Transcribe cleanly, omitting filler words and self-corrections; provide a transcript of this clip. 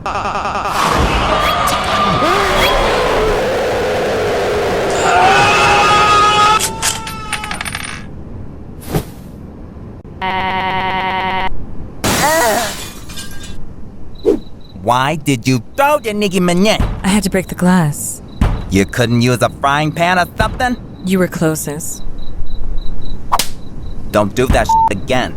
Why did you throw the niggy minette? I had to break the glass. You couldn't use a frying pan or something? You were closest. Don't do that again.